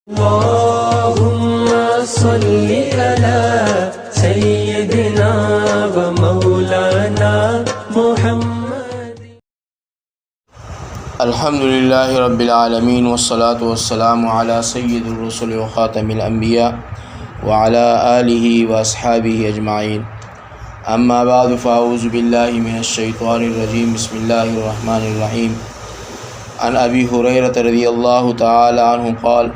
اللهم صل على سيدنا ومولانا محمد. الحمد لله رب العالمين والصلاة والسلام على سيد الرسل وخاتم الأنبياء وعلى آله وأصحابه أجمعين. أما بعد فأعوذ بالله من الشيطان الرجيم. بسم الله الرحمن الرحيم. عن أبي هريرة رضي الله تعالى عنه قال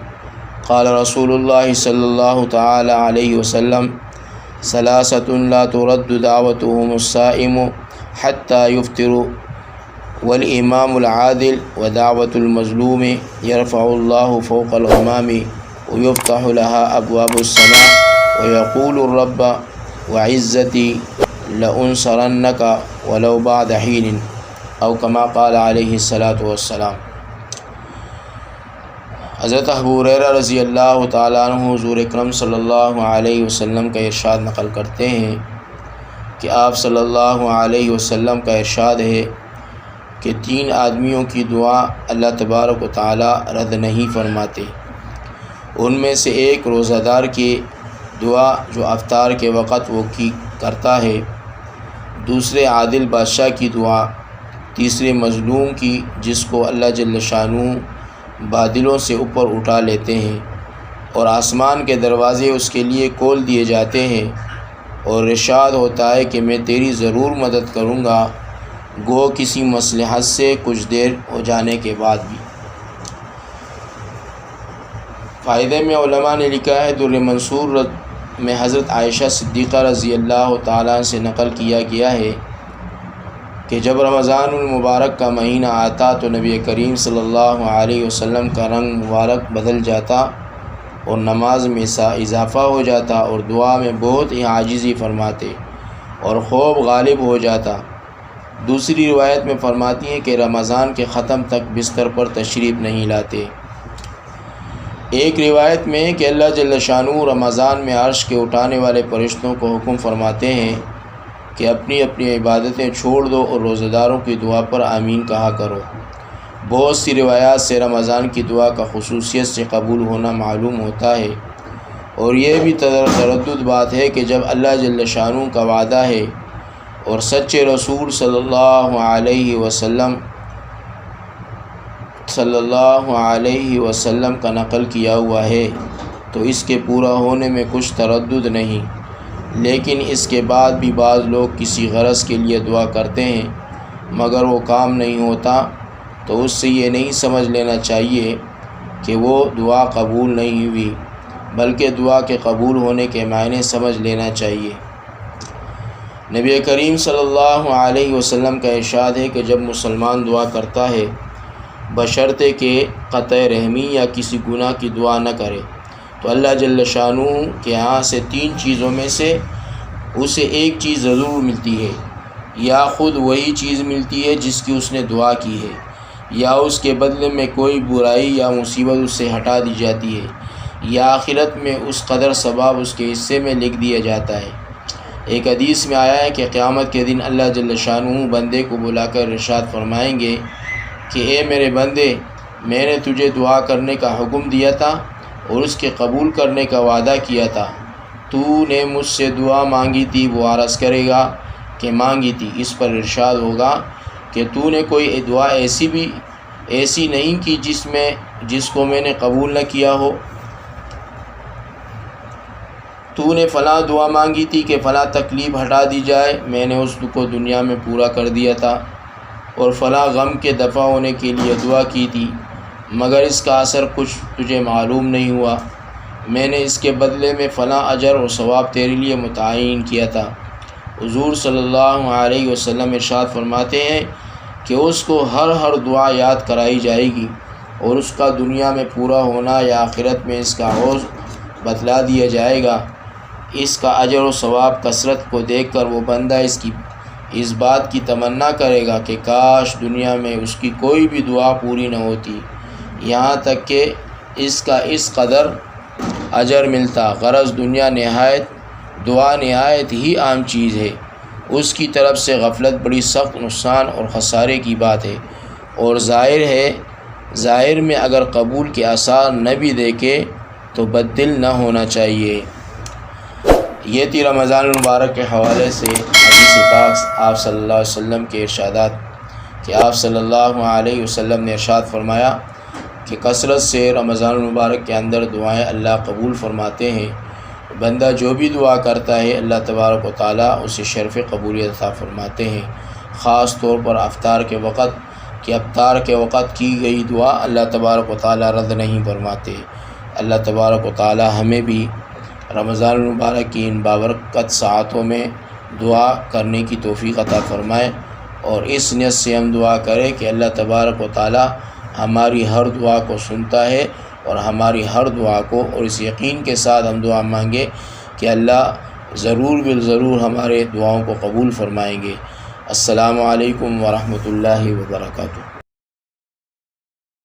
قال رسول الله صلى الله تعالى عليه وسلم ثلاثة لا ترد دعوتهم الصائم حتى يفطروا والإمام العادل ودعوة المظلوم يرفع الله فوق الغمام ويفتح لها أبواب السماء ويقول الرب وعزتي لأنصرنك ولو بعد حين أو كما قال عليه الصلاة والسلام. حضرت ابو ہریرہ رضی اللہ تعالیٰ عنہ حضور اکرم صلی اللہ علیہ وسلم کا ارشاد نقل کرتے ہیں کہ آپ صلی اللہ علیہ وسلم کا ارشاد ہے کہ 3 آدمیوں کی دعا اللہ تبارک و تعالیٰ رد نہیں فرماتے. ان میں سے ایک روزہ دار کی دعا جو افطار کے وقت وہ کرتا ہے، دوسرے عادل بادشاہ کی دعا، تیسرے مظلوم کی جس کو اللہ جل شانہ بادلوں سے اوپر اٹھا لیتے ہیں اور آسمان کے دروازے اس کے لیے کھول دیے جاتے ہیں اور ارشاد ہوتا ہے کہ میں تیری ضرور مدد کروں گا، گو کسی مصلحت سے کچھ دیر ہو جانے کے بعد بھی. فائدے میں علماء نے لکھا ہے، در منصور میں حضرت عائشہ صدیقہ رضی اللہ تعالیٰ سے نقل کیا گیا ہے کہ جب رمضان المبارک کا مہینہ آتا تو نبی کریم صلی اللہ علیہ وسلم کا رنگ مبارک بدل جاتا اور نماز میں اضافہ ہو جاتا اور دعا میں بہت ہی عاجزی فرماتے اور خوف غالب ہو جاتا. دوسری روایت میں فرماتی ہیں کہ رمضان کے ختم تک بستر پر تشریف نہیں لاتے. ایک روایت میں کہ اللہ جل شانہ رمضان میں عرش کے اٹھانے والے فرشتوں کو حکم فرماتے ہیں کہ اپنی اپنی عبادتیں چھوڑ دو اور روزہ داروں کی دعا پر آمین کہا کرو. بہت سی روایات سے رمضان کی دعا کا خصوصیت سے قبول ہونا معلوم ہوتا ہے اور یہ بھی تردد بات ہے کہ جب اللہ جل شانہ کا وعدہ ہے اور سچے رسول صلی اللہ علیہ وسلم کا نقل کیا ہوا ہے تو اس کے پورا ہونے میں کچھ تردد نہیں. لیکن اس کے بعد بھی بعض لوگ کسی غرض کے لیے دعا کرتے ہیں مگر وہ کام نہیں ہوتا تو اس سے یہ نہیں سمجھ لینا چاہیے کہ وہ دعا قبول نہیں ہوئی، بلکہ دعا کے قبول ہونے کے معنی سمجھ لینا چاہیے. نبی کریم صلی اللہ علیہ وسلم کا ارشاد ہے کہ جب مسلمان دعا کرتا ہے بشرطے کہ قطع رحمی یا کسی گناہ کی دعا نہ کرے تو اللہ جل شانہ کے ہاں سے 3 چیزوں میں سے اسے ایک چیز ضرور ملتی ہے، یا خود وہی چیز ملتی ہے جس کی اس نے دعا کی ہے، یا اس کے بدلے میں کوئی برائی یا مصیبت اس سے ہٹا دی جاتی ہے، یا آخرت میں اس قدر ثواب اس کے حصے میں لکھ دیا جاتا ہے. ایک حدیث میں آیا ہے کہ قیامت کے دن اللہ جل شانہ بندے کو بلا کر ارشاد فرمائیں گے کہ اے میرے بندے، میں نے تجھے دعا کرنے کا حکم دیا تھا اور اس کے قبول کرنے کا وعدہ کیا تھا، تو نے مجھ سے دعا مانگی تھی، وہ عرض کرے گا کہ مانگی تھی. اس پر ارشاد ہوگا کہ تو نے کوئی دعا ایسی نہیں کی جس کو میں نے قبول نہ کیا ہو. تو نے فلاں دعا مانگی تھی کہ فلاں تکلیف ہٹا دی جائے، میں نے اس کو دنیا میں پورا کر دیا تھا، اور فلاں غم کے دفع ہونے کے لیے دعا کی تھی مگر اس کا اثر کچھ تجھے معلوم نہیں ہوا، میں نے اس کے بدلے میں فلاں اجر اور ثواب تیرے لیے متعین کیا تھا. حضور صلی اللہ علیہ وسلم ارشاد فرماتے ہیں کہ اس کو ہر دعا یاد کرائی جائے گی اور اس کا دنیا میں پورا ہونا یا آخرت میں اس کا عوض بتلا دیا جائے گا. اس کا اجر و ثواب کثرت کو دیکھ کر وہ بندہ اس بات کی تمنا کرے گا کہ کاش دنیا میں اس کی کوئی بھی دعا پوری نہ ہوتی، یہاں تک کہ اس کا اس قدر اجر ملتا. غرض دعا نہایت ہی عام چیز ہے، اس کی طرف سے غفلت بڑی سخت نقصان اور خسارے کی بات ہے. اور ظاہر میں اگر قبول کے آثار نہ بھی دیکھے تو بد دل نہ ہونا چاہیے۔ یہ تھی رمضان المبارک کے حوالے سے حدیث پاک آپ صلی اللہ علیہ وسلم کے ارشادات کہ آپ صلی اللہ علیہ وسلم نے ارشاد فرمایا کہ کثرت سے رمضان المبارک کے اندر دعائیں اللہ قبول فرماتے ہیں۔ بندہ جو بھی دعا کرتا ہے اللہ تبارک و تعالیٰ اسے شرف قبولیت عطا فرماتے ہیں۔ خاص طور پر افطار کے وقت کی گئی دعا اللہ تبارک و تعالیٰ رد نہیں فرماتے۔ اللہ تبارک و تعالیٰ ہمیں بھی رمضان المبارک کی ان بابرکت ساعتوں میں دعا کرنے کی توفیق عطا فرمائے، اور اس نیت سے ہم دعا کریں کہ اللہ تبارک و تعالیٰ ہماری ہر دعا کو سنتا ہے، اور ہماری ہر دعا کو، اور اس یقین کے ساتھ ہم دعا مانگے کہ اللہ ضرور بالضرور ہمارے دعاؤں کو قبول فرمائیں گے۔ السلام علیکم ورحمۃ اللہ وبرکاتہ۔